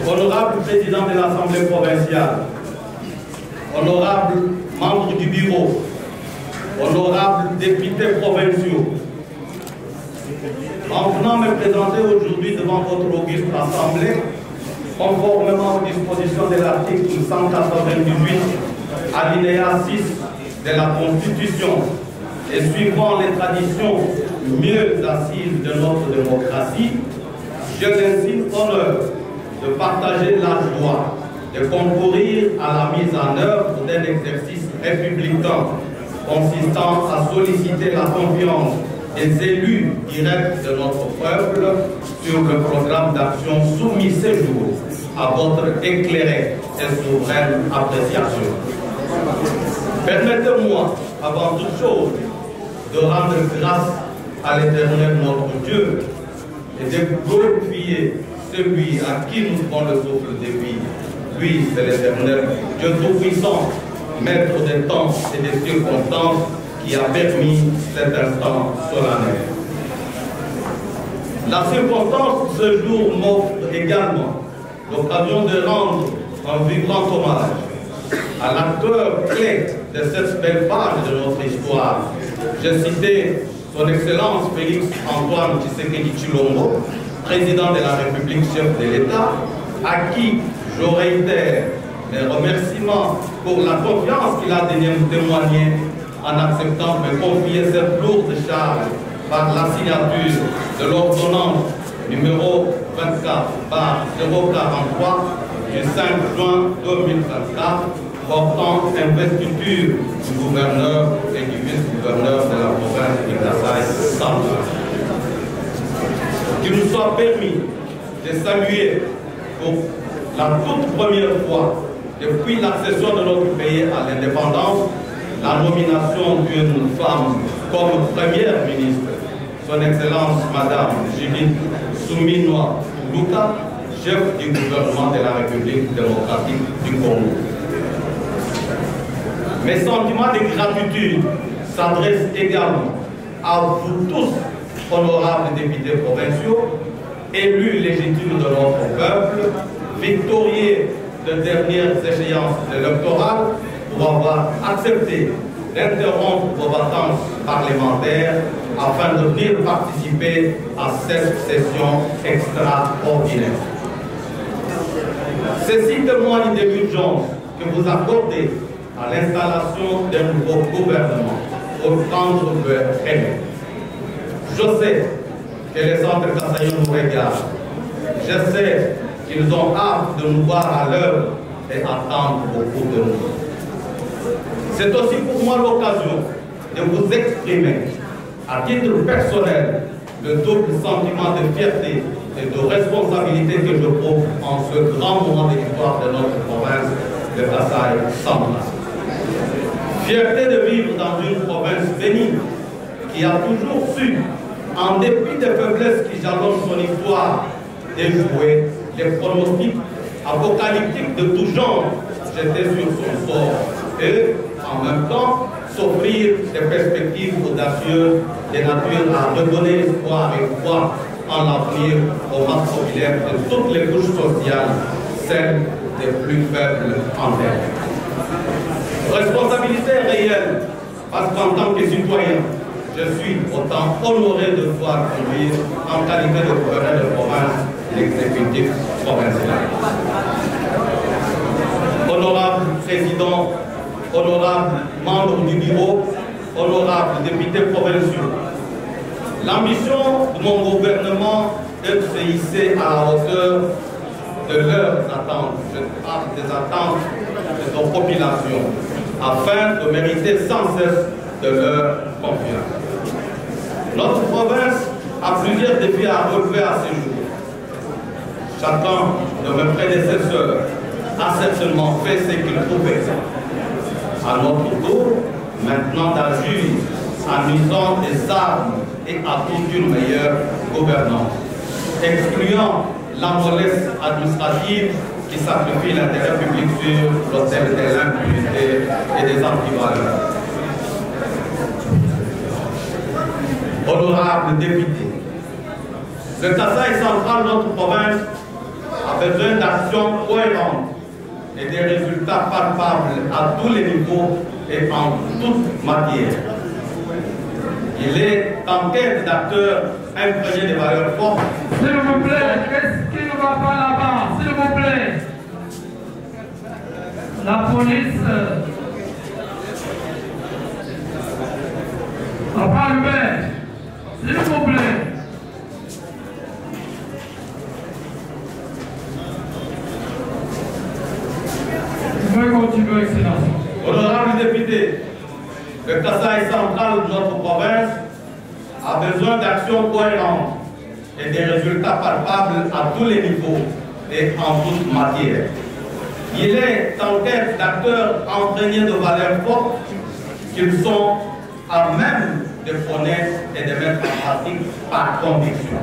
Honorable président de l'Assemblée provinciale, honorable membre du bureau, honorables députés provinciaux, en venant me présenter aujourd'hui devant votre auguste Assemblée, conformément aux dispositions de l'article 198, alinéa 6 de la Constitution, et suivant les traditions mieux assises de notre démocratie, j'ai l'intime honneur de partager la joie de concourir à la mise en œuvre d'un exercice républicain consistant à solliciter la confiance des élus directs de notre peuple sur le programme d'action soumis ce jour à votre éclairée et souveraine appréciation. Permettez-moi, avant toute chose, de rendre grâce à l'Éternel notre Dieu et de glorifier celui à qui nous prend le souffle de vie. Lui, c'est l'Éternel, Dieu Tout-Puissant, maître des temps et des circonstances, qui a permis cet instant solennel. La circonstance de ce jour m'offre également l'occasion de rendre un vibrant hommage à l'acteur clé de cette belle page de notre histoire. J'ai cité son Excellence Félix Antoine Tshisekedi Tshilombo, président de la République, chef de l'État, à qui je réitère mes remerciements pour la confiance qu'il a témoignée en acceptant de me confier cette lourde charge par la signature de l'ordonnance numéro 24/043 du 5 juin 2024 portant investiture du gouverneur et du vice-gouverneur de la province de Kasai central. Qu'il nous soit permis de saluer pour la toute première fois depuis l'accession de notre pays à l'indépendance la nomination d'une femme comme première ministre, son Excellence Madame Judith Suminwa Tuluka, chef du gouvernement de la République démocratique du Congo. Mes sentiments de gratitude s'adressent également à vous tous, honorables députés provinciaux, élus légitimes de notre peuple, victorieux de dernières échéances électorales, pour avoir accepté d'interrompre vos vacances parlementaires afin de venir participer à cette session extraordinaire. Ceci témoigne de l'urgence que vous accordez à l'installation d'un nouveau gouvernement pour prendre leur aide. Je sais que les centres kassaïens nous regardent. Je sais qu'ils ont hâte de nous voir à l'heure et attendent beaucoup de nous. C'est aussi pour moi l'occasion de vous exprimer, à titre personnel, le double sentiment de fierté et de responsabilité que je trouve en ce grand moment de l'histoire de notre province de Kasai central. Fierté de vivre dans une province bénie qui a toujours su, en dépit des faiblesses qui jalonnent son histoire, déjouer les pronostics apocalyptiques de tout genre jetés sur son sort et, en même temps, s'offrir des perspectives audacieuses de nature à redonner espoir et foi en l'avenir aux masses populaires de toutes les couches sociales, celles des plus faibles en terre. Responsabilité réelle, parce qu'en tant que citoyen, je suis autant honoré de pouvoir conduire en qualité de gouverneur de province l'exécutif provincial. Honorable président, honorables membres du bureau, honorables députés provinciaux, l'ambition de mon gouvernement est de se hisser à la hauteur de leurs attentes, je parle des attentes de nos populations, afin de mériter sans cesse de leur confiance. Notre province a plusieurs défis à relever à ce jour. Chacun de mes prédécesseurs a certainement fait ce qu'il pouvait. À notre tour, maintenant d'agir en usant des armes et à toute une meilleure gouvernance, excluant la mollesse administrative qui sacrifie l'intérêt public sur l'autel de l'impunité et des antivaleurs. Honorables députés, Le Kasaï central, notre province, a besoin d'actions cohérentes et des résultats palpables à tous les niveaux et en toute matière. Il est en quête d'acteurs imprégnés de valeurs fortes. S'il vous plaît, qu'est-ce qui ne va pas là-bas? S'il vous plaît. La police n'a pas ouvert. S'il vous plaît. Je vais continuer, Excellence. Honorable député, le Kasaï central de notre province a besoin d'actions cohérentes et des résultats palpables à tous les niveaux et en toute matière. Il est en quête d'acteurs imprégnés de valeurs fortes qu'ils sont à même de connaître et de mettre en pratique par conviction.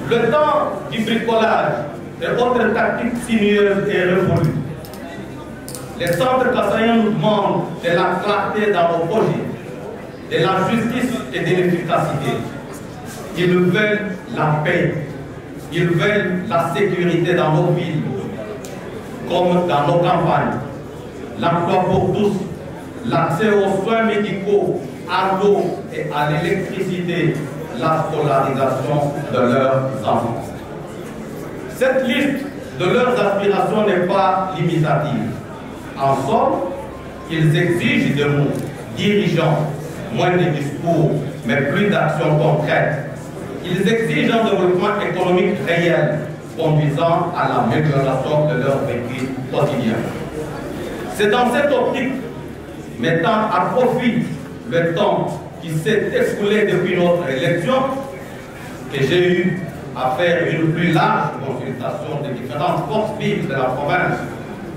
Le temps du bricolage et autres tactiques sinueuses est révolu. Les centres kassaïens nous demandent de la clarté dans nos projets, de la justice et de l'efficacité. Ils veulent la paix, ils veulent la sécurité dans nos villes, comme dans nos campagnes, l'emploi pour tous, l'accès aux soins médicaux, à l'eau et à l'électricité, la scolarisation de leurs enfants. Cette liste de leurs aspirations n'est pas limitative. En somme, ils exigent de nous, dirigeants, moins de discours, mais plus d'actions concrètes. Ils exigent un développement économique réel, conduisant à l'amélioration de leur vécu quotidien. C'est dans cette optique, mettant à profit le temps qui s'est écoulé depuis notre élection, que j'ai eu à faire une plus large consultation des différentes forces vives de la province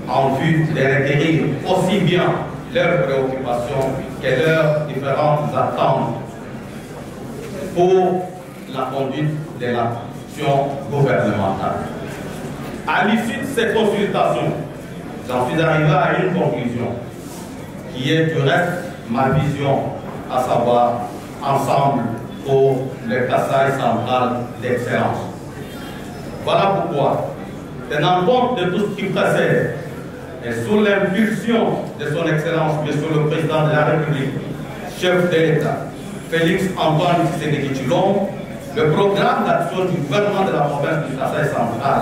en vue de requérir aussi bien leurs préoccupations que leurs différentes attentes pour la conduite de l'action gouvernementale. À l'issue de ces consultations, j'en suis arrivé à une conclusion qui est du reste ma vision, à savoir ensemble pour le Kasaï central d'excellence. Voilà pourquoi, tenant compte de tout ce qui précède et sous l'impulsion de son Excellence, Monsieur le Président de la République, chef de l'État, Félix Antoine Tshisekedi Tshilombo, le programme d'action du gouvernement de la province du Kasaï central,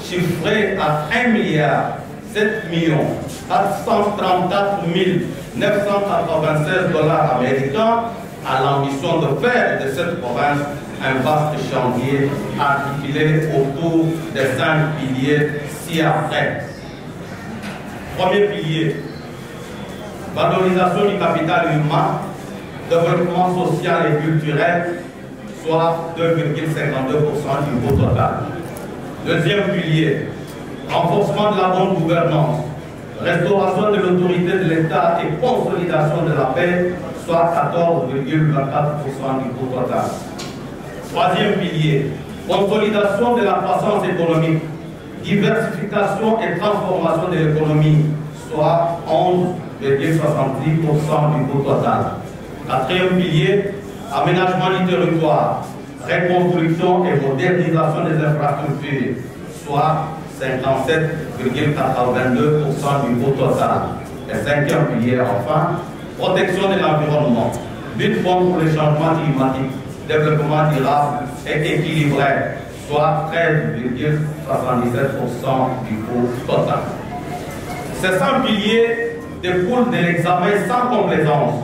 chiffré à 1,434,996 $ américains, a l'ambition de faire de cette province un vaste chantier articulé autour des 5 piliers ci-après. Premier pilier, valorisation du capital humain, développement social et culturel, soit 2,52% du coût total. Deuxième pilier, renforcement de la bonne gouvernance, restauration de l'autorité de l'État et consolidation de la paix, soit 14,24% du coût total. Troisième pilier, consolidation de la croissance économique, diversification et transformation de l'économie, soit 11,70% du coût total. Quatrième pilier, aménagement du territoire, reconstruction et modernisation des infrastructures, soit 57,82% du coût total. Et cinquième pilier, enfin, protection de l'environnement, lutte contre le changement climatique, développement durable et équilibré, soit 13,77% du coût total. Ces 100 piliers découlent de l'examen sans complaisance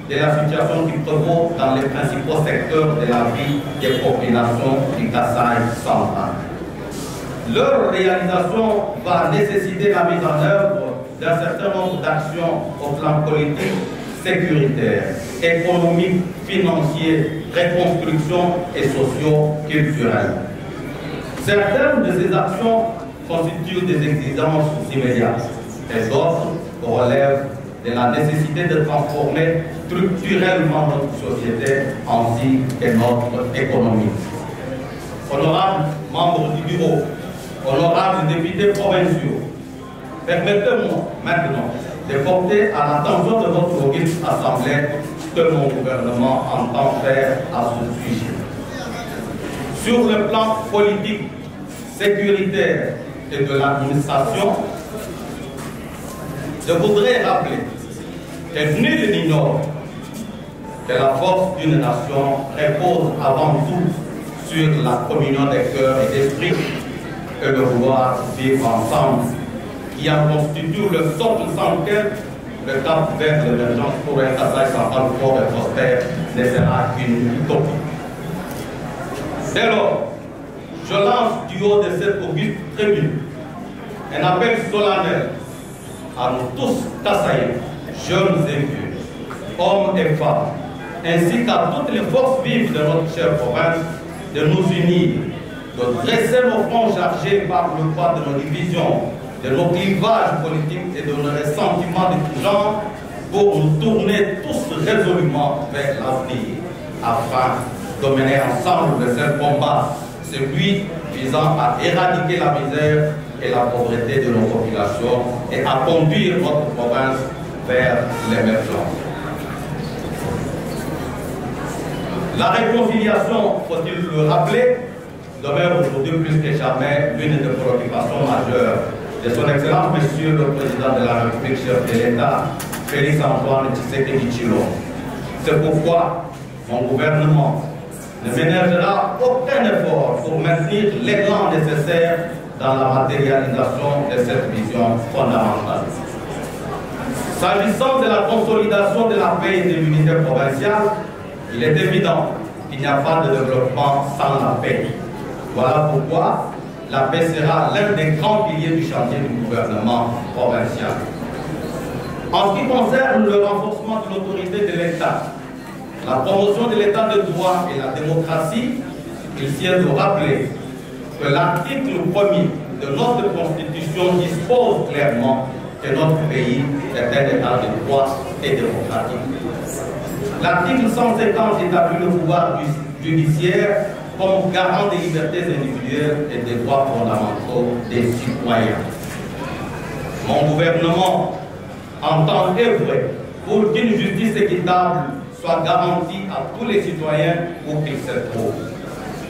de la situation qui prévaut dans les principaux secteurs de la vie des populations du Kasaï central. Leur réalisation va nécessiter la mise en œuvre d'un certain nombre d'actions au plan politique, sécuritaire, économique, financier, reconstruction et socio-culturelle. Certaines de ces actions constituent des exigences immédiates et d'autres relèvent de la nécessité de transformer structurellement notre société ainsi que notre économie. Honorables membres du bureau, honorables députés provinciaux, permettez-moi maintenant de porter à l'attention de votre auguste assemblée ce que mon gouvernement entend faire à ce sujet. Sur le plan politique, sécuritaire et de l'administration, je voudrais rappeler que nul n'ignore que la force d'une nation repose avant tout sur la communion des cœurs et d'esprit et le vouloir vivre ensemble, qui en constitue le socle sans lequel le cap vers l'émergence pour un Kasaï central fort et prospère ne sera qu'une utopie. Dès lors, je lance du haut de cette auguste tribune un appel solennel à nous tous Kasaïens, jeunes et vieux, hommes et femmes, ainsi qu'à toutes les forces vives de notre chère province, de nous unir, de dresser nos fronts chargés par le poids de nos divisions, de nos clivages politiques et de nos ressentiments de tout genre, pour nous tourner tous résolument vers l'avenir, afin de mener ensemble de ce combat, celui visant à éradiquer la misère et la pauvreté de nos populations et à conduire notre province vers l'émergence. La réconciliation, faut-il le rappeler, demeure aujourd'hui plus que jamais l'une des préoccupations majeures de son Excellence Monsieur le Président de la République, chef de l'État, Félix-Antoine Tshisekedi Tshilombo. C'est pourquoi mon gouvernement ne ménagera aucun effort pour maintenir l'élan nécessaire dans la matérialisation de cette vision fondamentale. S'agissant de la consolidation de la paix et de l'unité provinciale, il est évident qu'il n'y a pas de développement sans la paix. Voilà pourquoi la paix sera l'un des grands piliers du chantier du gouvernement provincial. En ce qui concerne le renforcement de l'autorité de l'État, la promotion de l'État de droit et la démocratie, il sied de rappeler que l'article 1er de notre Constitution dispose clairement que notre pays est un État de droit et démocratique. L'article 150 établit le pouvoir judiciaire comme garant des libertés individuelles et des droits fondamentaux des citoyens. Mon gouvernement entend œuvrer pour qu'une justice équitable soit garantie à tous les citoyens où qu'ils se trouvent.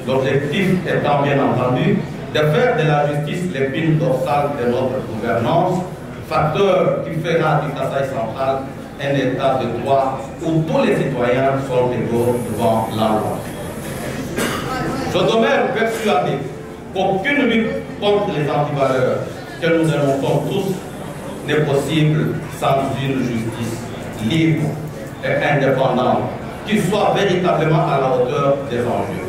L'objectif étant bien entendu de faire de la justice l'épine dorsale de notre gouvernance, facteur qui fera du Kasaï central un état de droit où tous les citoyens sont égaux devant la loi. Je demeure persuadé qu'aucune lutte contre les antivaleurs que nous dénonçons tous n'est possible sans une justice libre et indépendante qui soit véritablement à la hauteur des enjeux.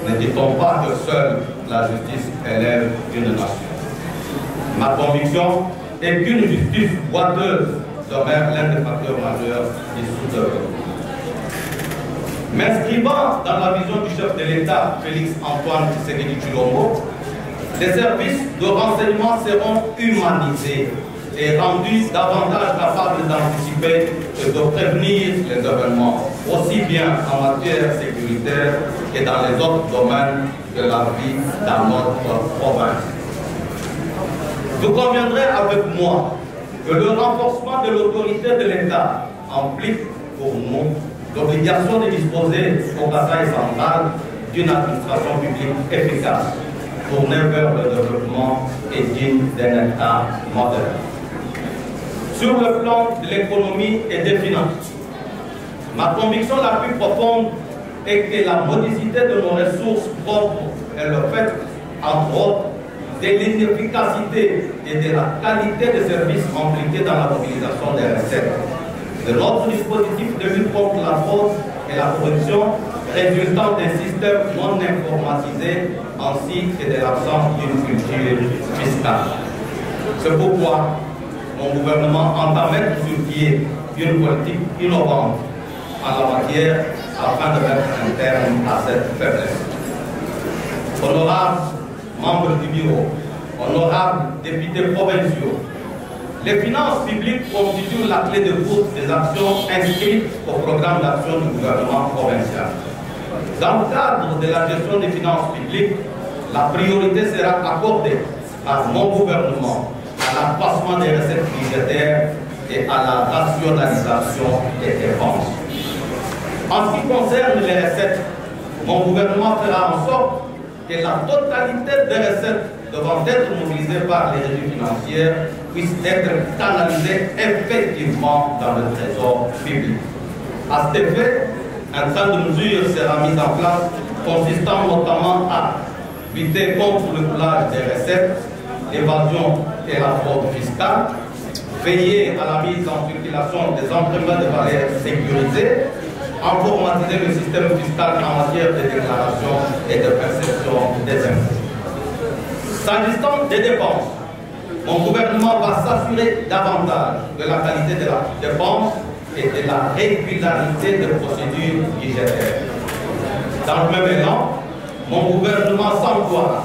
Ne dit-on pas que seule la justice élève une nation? Ma conviction est qu'une justice boiteuse demeure l'un des facteurs majeurs du sous-développement. M'inscrivant dans la vision du chef de l'État, Félix-Antoine Tshisekedi Tshilombo, les services de renseignement seront humanisés et rendus davantage capables d'anticiper et de prévenir les événements, aussi bien en matière sécuritaire que dans les autres domaines de la vie dans notre province. Vous conviendrez avec moi que le renforcement de l'autorité de l'État implique pour nous l'obligation de disposer au Kasaï central d'une administration publique efficace, tournée vers le développement et digne d'un État moderne. Sur le plan de l'économie et des finances, ma conviction la plus profonde est que la modicité de nos ressources propres est le fait, entre autres, de l'inefficacité et de la qualité des services impliqués dans la mobilisation des recettes, de notre dispositif de lutte contre la fraude et la corruption résultant d'un système non informatisé ainsi que de l'absence d'une culture fiscale. C'est pourquoi mon gouvernement entend mettre sur pied une politique innovante en la matière afin de mettre un terme à cette faiblesse. Honorables membres du bureau, honorables députés provinciaux, les finances publiques constituent la clé de voûte des actions inscrites au programme d'action du gouvernement provincial. Dans le cadre de la gestion des finances publiques, la priorité sera accordée par mon gouvernement à l'accroissement des recettes budgétaires et à la rationalisation des dépenses. En ce qui concerne les recettes, mon gouvernement fera en sorte que la totalité des recettes devant être mobilisées par les régies financières puissent être canalisées effectivement dans le trésor public. À cet effet, un tas de mesures sera mis en place consistant notamment à lutter contre le coulage des recettes, l'évasion et la fraude fiscale, veiller à la mise en circulation des emprunts de valeur sécurisés, informatiser le système fiscal en matière de déclaration et de perception des impôts. S'agissant des dépenses, mon gouvernement va s'assurer davantage de la qualité de la dépense et de la régularité des procédures budgétaires. Dans le même élan, mon gouvernement s'emploie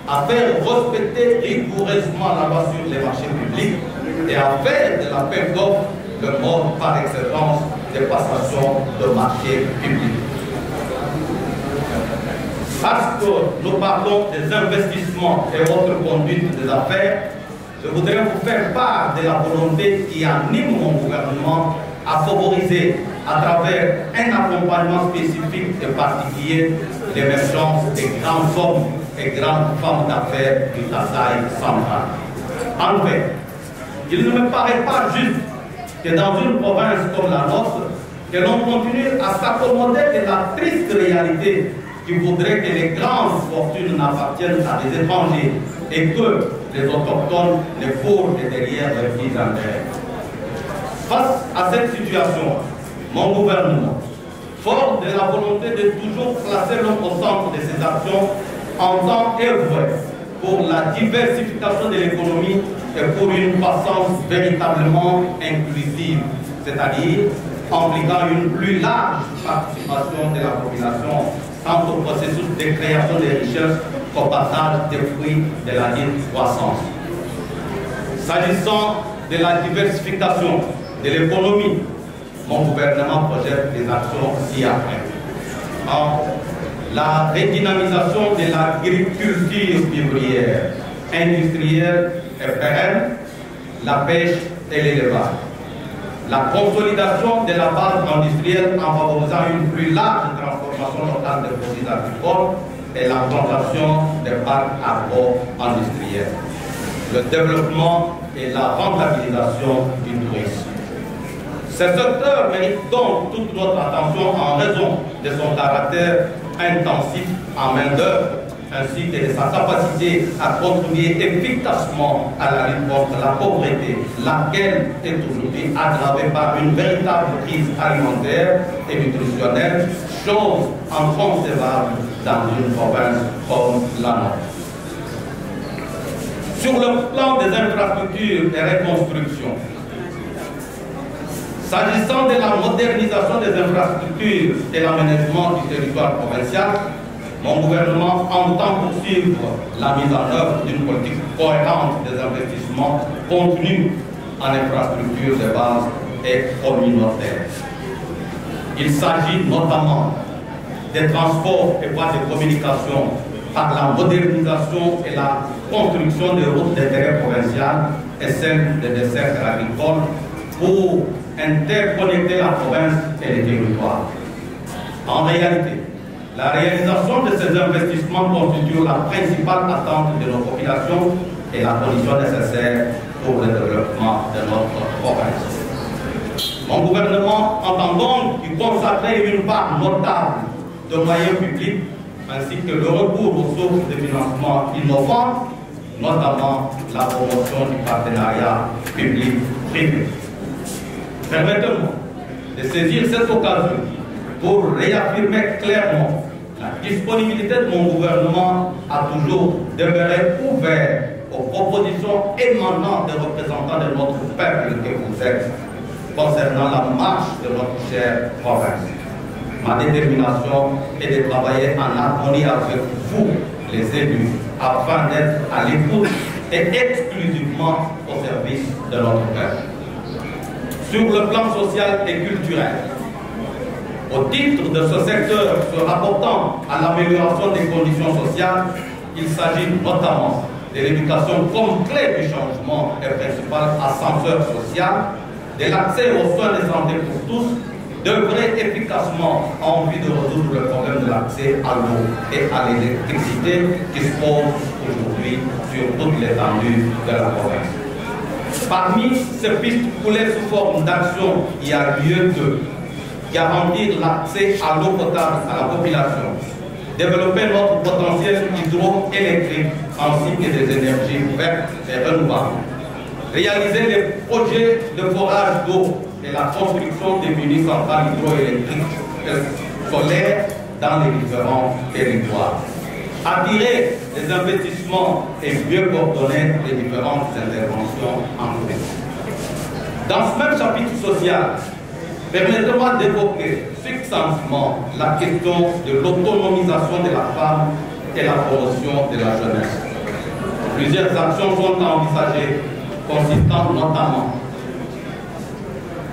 à faire respecter rigoureusement la loi sur les marchés publics et à faire de l'appel d'offres le mode par excellence de passation de marchés publics. Parce que nous parlons des investissements et autres conduites des affaires, je voudrais vous faire part de la volonté qui anime mon gouvernement à favoriser, à travers un accompagnement spécifique et particulier, l'émergence des grands hommes et grandes femmes d'affaires du taille centrale. En fait, il ne me paraît pas juste que dans une province comme la nôtre, que l'on continue à s'accommoder de la triste réalité qui voudrait que les grandes fortunes n'appartiennent à des étrangers et que les autochtones les fourrent derrière leurs petits intérêts. Face à cette situation, mon gouvernement, fort de la volonté de toujours placer l'homme au centre de ses actions, entend œuvrer pour la diversification de l'économie et pour une croissance véritablement inclusive, c'est-à-dire impliquant une plus large participation de la population tant au processus de création des richesses qu'au partage des fruits de la dite croissance. S'agissant de la diversification de l'économie, mon gouvernement projette des actions ci-après. La redynamisation de l'agriculture vivrière, industrielle et pérenne, la pêche et l'élevage. La consolidation de la base industrielle en favorisant une plus large transformation locale des produits agricoles et l'implantation des parcs agro-industriels. Le développement et la rentabilisation du tourisme. Ce secteur mérite donc toute notre attention en raison de son caractère intensif en main-d'œuvre ainsi que de sa capacité à contribuer efficacement à la lutte contre la pauvreté, laquelle est aujourd'hui aggravée par une véritable crise alimentaire et nutritionnelle, chose inconcevable dans une province comme la nôtre. Sur le plan des infrastructures et reconstructions, s'agissant de la modernisation des infrastructures et l'aménagement du territoire provincial, mon gouvernement entend poursuivre la mise en œuvre d'une politique cohérente des investissements contenus en infrastructures de base et communautaires. Il s'agit notamment des transports et voies de communication par la modernisation et la construction de routes d'intérêt provincial et celles des desserts agricoles pour interconnecter la province et les territoires. En réalité, la réalisation de ces investissements constitue la principale attente de nos populations et la condition nécessaire pour le développement de notre province. Mon gouvernement entend donc y consacrer une part notable de moyens publics ainsi que le recours aux sources de financement innovantes, notamment la promotion du partenariat public-privé. Permettez-moi de saisir cette occasion pour réaffirmer clairement la disponibilité de mon gouvernement à toujours demeurer ouvert aux propositions émanant des représentants de notre peuple que vous êtes concernant la marche de notre chère province. Ma détermination est de travailler en harmonie avec vous, les élus, afin d'être à l'écoute et exclusivement au service de notre peuple. Sur le plan social et culturel, au titre de ce secteur se rapportant à l'amélioration des conditions sociales, il s'agit notamment de l'éducation comme clé du changement et principal ascenseur social, de l'accès aux soins de santé pour tous, d'œuvrer efficacement en vue de résoudre le problème de l'accès à l'eau et à l'électricité qui se pose aujourd'hui sur toute l'étendue de la province. Parmi ces pistes coulées sous forme d'action, il y a lieu de garantir l'accès à l'eau potable à la population, développer notre potentiel hydroélectrique ainsi que des énergies vertes et renouvelables, réaliser les projets de forage d'eau et la construction des mini-centrales hydroélectriques solaires dans les différents territoires, attirer les investissements et mieux coordonner les différentes interventions entreprises. Dans ce même chapitre social, permettez-moi d'évoquer succinctement la question de l'autonomisation de la femme et la promotion de la jeunesse. Plusieurs actions sont envisagées, consistant notamment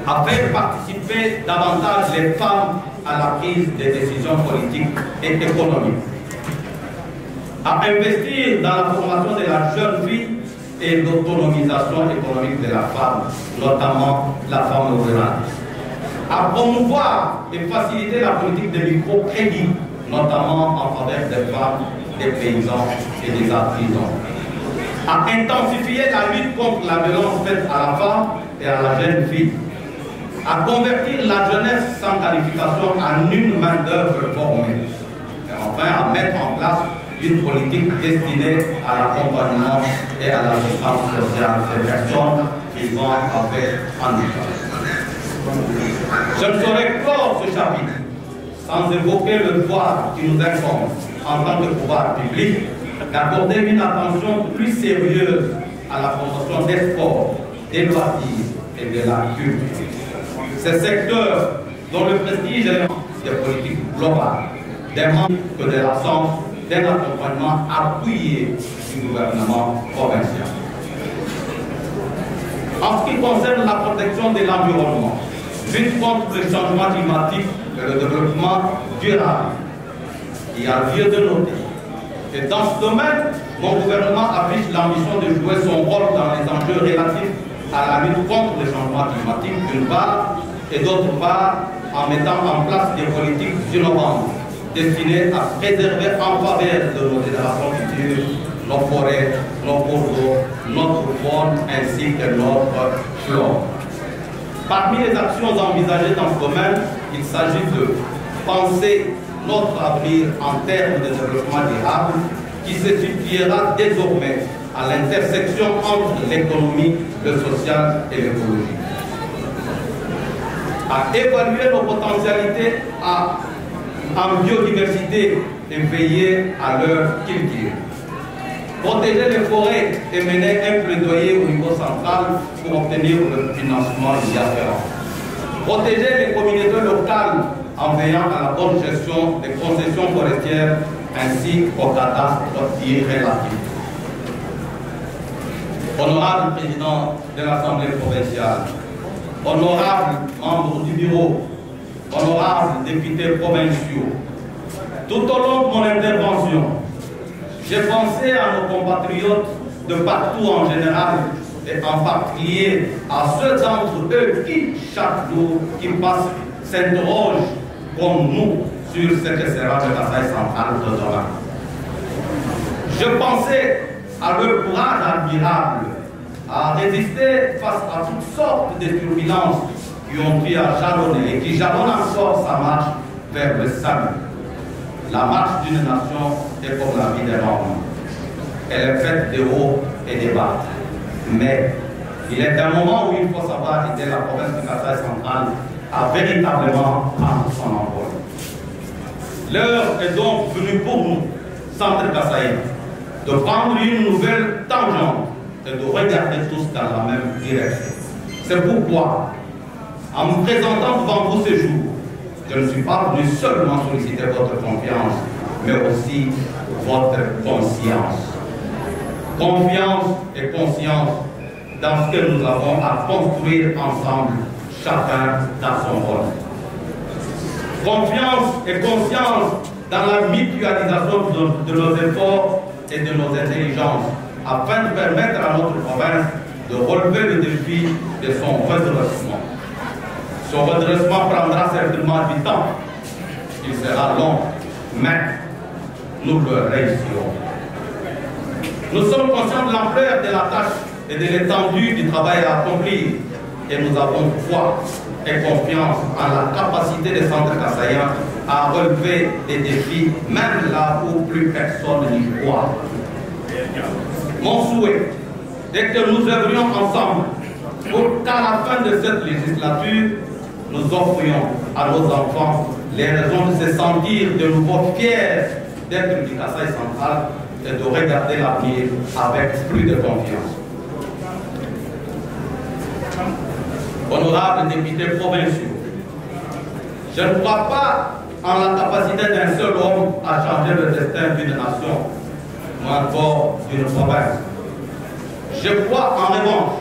à faire participer davantage les femmes à la prise des décisions politiques et économiques, à investir dans la formation de la jeune fille et l'autonomisation économique de la femme, notamment la femme rurale, à promouvoir et faciliter la politique de microcrédit, notamment en faveur des femmes, des paysans et des artisans, à intensifier la lutte contre la violence faite à la femme et à la jeune fille, à convertir la jeunesse sans qualification en une main-d'œuvre formée, et enfin à mettre en place une politique destinée à l'accompagnement et à l'assistance sociale des personnes vivant avec handicap. Je ne saurais clore ce chapitre sans évoquer le devoir qui nous incombe en tant que pouvoir public d'accorder une attention plus sérieuse à la promotion des sports, des loisirs et de la culture. Ces secteurs dont le prestige est des politiques globales, des membres que de l'absence d'un accompagnement appuyé du gouvernement provincial. En ce qui concerne la protection de l'environnement, lutte contre le changement climatique et le développement durable, il y a lieu de noter. Et dans ce domaine, mon gouvernement affiche l'ambition de jouer son rôle dans les enjeux relatifs à la lutte contre le changement climatique d'une part, et d'autre part en mettant en place des politiques innovantes destinées à préserver en faveur de nos générations futures nos forêts, nos cours d'eau, notre faune ainsi que notre flore. Parmi les actions envisagées dans ce domaine, il s'agit de penser notre avenir en termes de développement durable qui se situera désormais à l'intersection entre l'économie, le social et l'écologie. À évaluer nos potentialités en biodiversité et veiller à leur culture. Protéger les forêts et mener un plaidoyer au niveau central pour obtenir le financement y afférent. Protéger les communautés locales en veillant à la bonne gestion des concessions forestières ainsi qu'au cadastre irrélatif. Honorable président de l'Assemblée provinciale, honorables membres du bureau, honorables députés provinciaux, tout au long de mon intervention, j'ai pensé à nos compatriotes de partout en général et en particulier à ceux d'entre eux qui, chaque jour qui passe, s'interrogent comme nous sur ce que sera le Kasaï central de demain. Je pensais à leur courage admirable à résister face à toutes sortes de turbulences qui ont pu jalonner et qui jalonnent encore sa marche vers le salut. La marche d'une nation est comme la vie des hommes. Elle est faite de hauts et de bas. Mais il est un moment où il faut savoir aider la province de Kasaï central à véritablement prendre son envol. L'heure est donc venue pour nous, Centre Kasaï, de prendre une nouvelle tangente et de regarder tous dans la même direction. C'est pourquoi, en me présentant devant vous ce jour, je ne suis pas venu seulement solliciter votre confiance, mais aussi votre conscience. Confiance et conscience dans ce que nous avons à construire ensemble, chacun dans son rôle. Confiance et conscience dans la mutualisation de nos efforts et de nos intelligences, afin de permettre à notre province de relever le défi de son redressement. Son redressement prendra certainement du temps. Il sera long, mais nous le réussirons. Nous sommes conscients de l'ampleur de la tâche et de l'étendue du travail à accomplir. Et nous avons foi et confiance en la capacité des centres Kassaïens à relever des défis, même là où plus personne n'y croit. Mon souhait est que nous œuvrions ensemble pour qu'à la fin de cette législature, nous offrions à nos enfants les raisons de se sentir de nouveau fiers d'être du Kasaï central et de regarder l'avenir avec plus de confiance. Honorables députés provinciaux, je ne crois pas en la capacité d'un seul homme à changer le destin d'une nation, ou encore d'une province. Je crois en revanche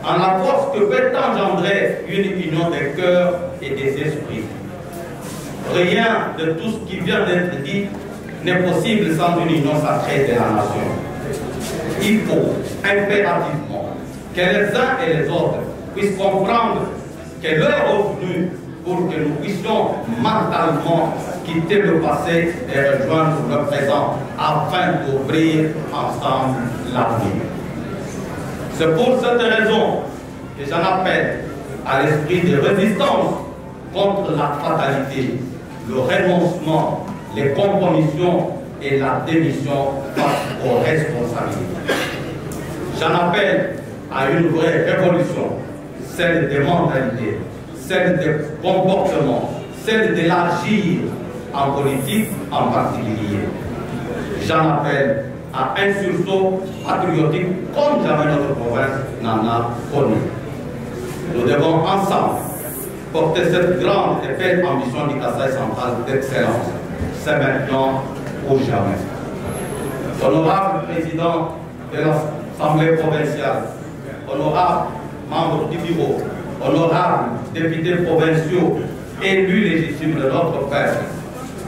en la force que peut engendrer une union des cœurs et des esprits. Rien de tout ce qui vient d'être dit n'est possible sans une union sacrée de la nation. Il faut impérativement que les uns et les autres puissent comprendre que l'heure est venue pour que nous puissions mentalement quitter le passé et rejoindre le présent afin d'ouvrir ensemble l'avenir. C'est pour cette raison que j'en appelle à l'esprit de résistance contre la fatalité, le renoncement, les compromissions et la démission face aux responsabilités. J'en appelle à une vraie révolution, celle des mentalités, celle des comportements, celle d'élargir en politique en particulier. J'en appelle à un sursaut patriotique comme jamais notre province n'en a connu. Nous devons ensemble porter cette grande et belle ambition du Kasaï central d'excellence. C'est maintenant ou jamais. Honorable président de l'Assemblée provinciale, honorable membre du bureau, honorables députés provinciaux, élus légitimes de notre peuple,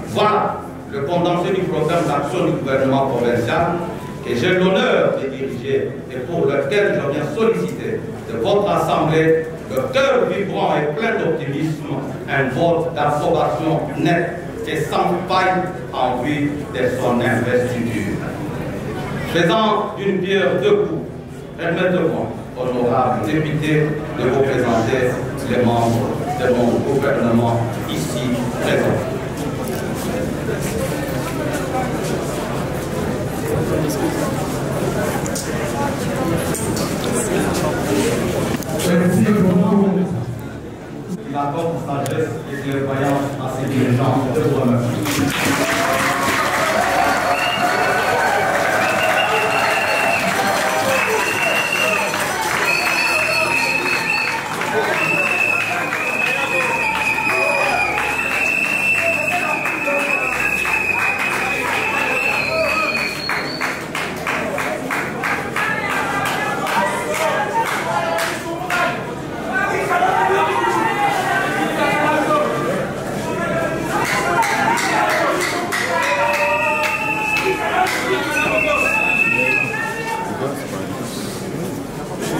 voilà le condensé du programme d'action du gouvernement provincial que j'ai l'honneur de diriger et pour lequel je viens solliciter de votre Assemblée le cœur vibrant et plein d'optimisme, un vote d'approbation net et sans faille en vue de son investiture. Faisant d'une pierre deux coups, permettez-moi, honorables députés, de vous présenter les membres de mon gouvernement ici présents. Merci beaucoup. Il accorde sagesse et clairvoyance à ses dirigeants. Je vous remercie.